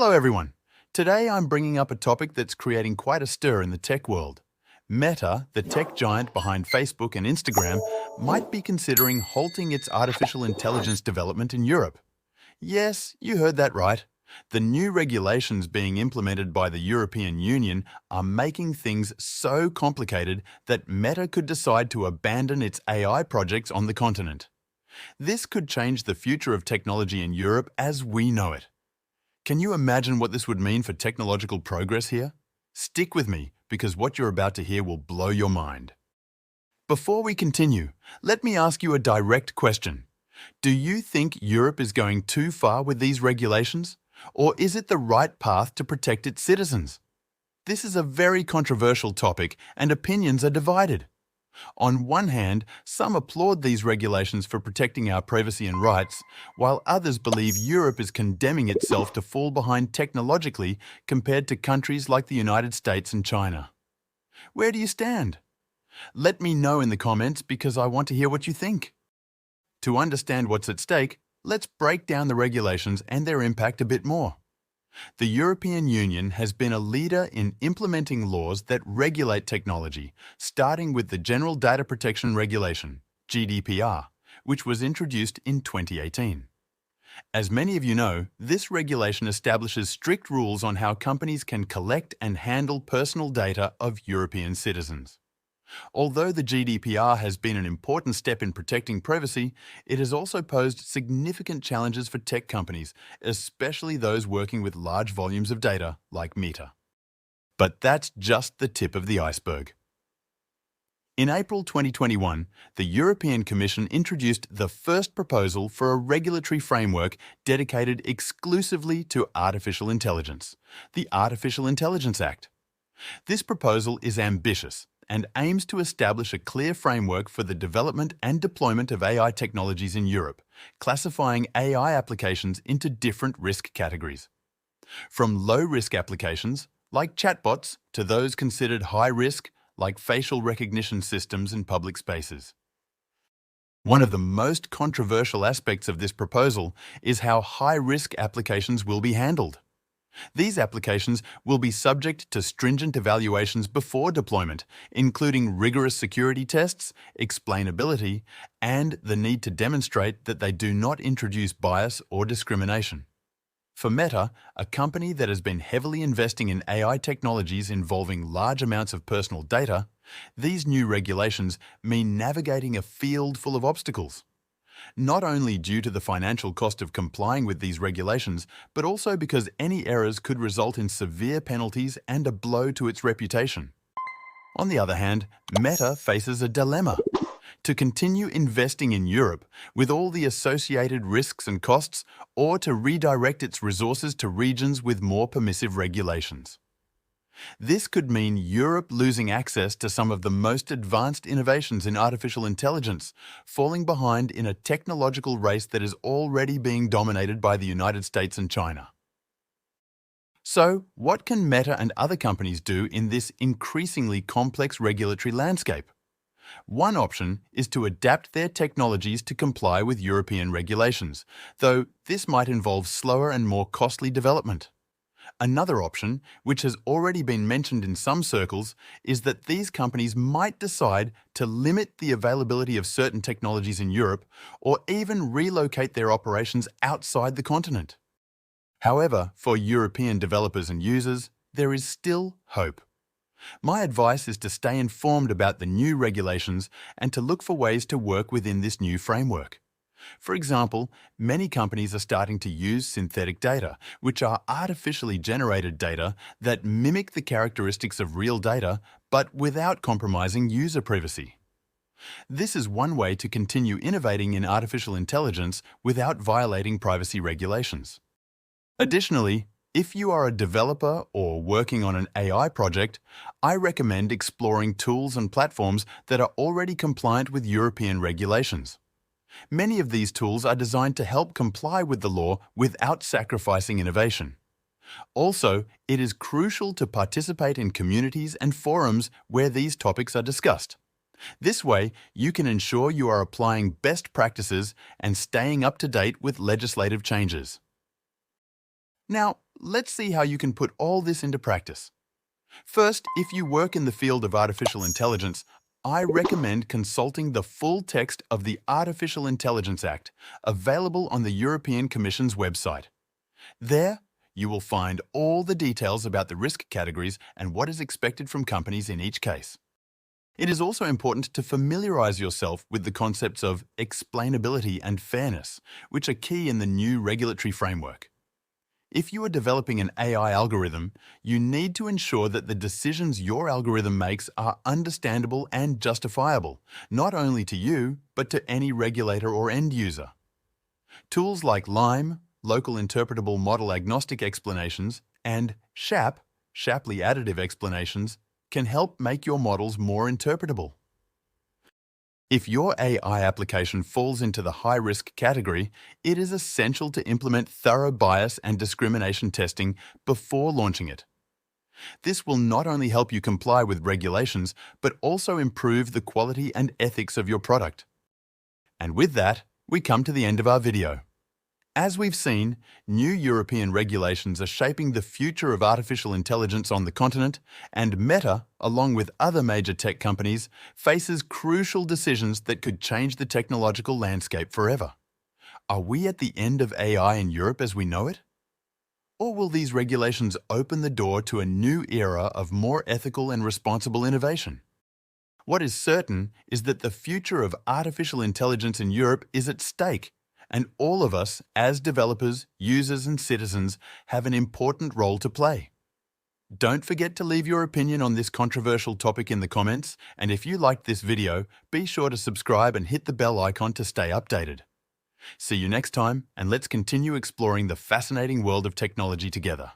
Hello everyone. Today I'm bringing up a topic that's creating quite a stir in the tech world. Meta, the tech giant behind Facebook and Instagram, might be considering halting its artificial intelligence development in Europe. Yes, you heard that right. The new regulations being implemented by the European Union are making things so complicated that Meta could decide to abandon its AI projects on the continent. This could change the future of technology in Europe as we know it. Can you imagine what this would mean for technological progress here? Stick with me, because what you're about to hear will blow your mind. Before we continue, let me ask you a direct question. Do you think Europe is going too far with these regulations? Or is it the right path to protect its citizens? This is a very controversial topic and opinions are divided. On one hand, some applaud these regulations for protecting our privacy and rights, while others believe Europe is condemning itself to fall behind technologically compared to countries like the United States and China. Where do you stand? Let me know in the comments because I want to hear what you think. To understand what's at stake, let's break down the regulations and their impact a bit more. The European Union has been a leader in implementing laws that regulate technology, starting with the General Data Protection Regulation, GDPR, which was introduced in 2018. As many of you know, this regulation establishes strict rules on how companies can collect and handle personal data of European citizens. Although the GDPR has been an important step in protecting privacy, it has also posed significant challenges for tech companies, especially those working with large volumes of data like Meta. But that's just the tip of the iceberg. In April 2021, the European Commission introduced the first proposal for a regulatory framework dedicated exclusively to artificial intelligence, the Artificial Intelligence Act. This proposal is ambitious and aims to establish a clear framework for the development and deployment of AI technologies in Europe, classifying AI applications into different risk categories. From low-risk applications, like chatbots, to those considered high-risk, like facial recognition systems in public spaces. One of the most controversial aspects of this proposal is how high-risk applications will be handled. These applications will be subject to stringent evaluations before deployment, including rigorous security tests, explainability, and the need to demonstrate that they do not introduce bias or discrimination. For Meta, a company that has been heavily investing in AI technologies involving large amounts of personal data, these new regulations mean navigating a field full of obstacles. Not only due to the financial cost of complying with these regulations, but also because any errors could result in severe penalties and a blow to its reputation. On the other hand, Meta faces a dilemma: to continue investing in Europe with all the associated risks and costs, or to redirect its resources to regions with more permissive regulations. This could mean Europe losing access to some of the most advanced innovations in artificial intelligence, falling behind in a technological race that is already being dominated by the United States and China. So, what can Meta and other companies do in this increasingly complex regulatory landscape? One option is to adapt their technologies to comply with European regulations, though this might involve slower and more costly development. Another option, which has already been mentioned in some circles, is that these companies might decide to limit the availability of certain technologies in Europe or even relocate their operations outside the continent. However, for European developers and users, there is still hope. My advice is to stay informed about the new regulations and to look for ways to work within this new framework. For example, many companies are starting to use synthetic data, which are artificially generated data that mimic the characteristics of real data, but without compromising user privacy. This is one way to continue innovating in artificial intelligence without violating privacy regulations. Additionally, if you are a developer or working on an AI project, I recommend exploring tools and platforms that are already compliant with European regulations. Many of these tools are designed to help comply with the law without sacrificing innovation. Also, it is crucial to participate in communities and forums where these topics are discussed. This way, you can ensure you are applying best practices and staying up to date with legislative changes. Now, Let's see how you can put all this into practice. First, if you work in the field of artificial intelligence, I recommend consulting the full text of the Artificial Intelligence Act, available on the European Commission's website. There, you will find all the details about the risk categories and what is expected from companies in each case. It is also important to familiarize yourself with the concepts of explainability and fairness, which are key in the new regulatory framework. If you are developing an AI algorithm, you need to ensure that the decisions your algorithm makes are understandable and justifiable, not only to you, but to any regulator or end user. Tools like LIME, Local Interpretable Model Agnostic Explanations, and SHAP, Shapley Additive Explanations, can help make your models more interpretable. If your AI application falls into the high-risk category, it is essential to implement thorough bias and discrimination testing before launching it. This will not only help you comply with regulations, but also improve the quality and ethics of your product. And with that, we come to the end of our video. As we've seen, new European regulations are shaping the future of artificial intelligence on the continent, and Meta, along with other major tech companies, faces crucial decisions that could change the technological landscape forever. Are we at the end of AI in Europe as we know it? Or will these regulations open the door to a new era of more ethical and responsible innovation? What is certain is that the future of artificial intelligence in Europe is at stake, and all of us, as developers, users and citizens, have an important role to play. Don't forget to leave your opinion on this controversial topic in the comments, and if you liked this video, be sure to subscribe and hit the bell icon to stay updated. See you next time, and let's continue exploring the fascinating world of technology together.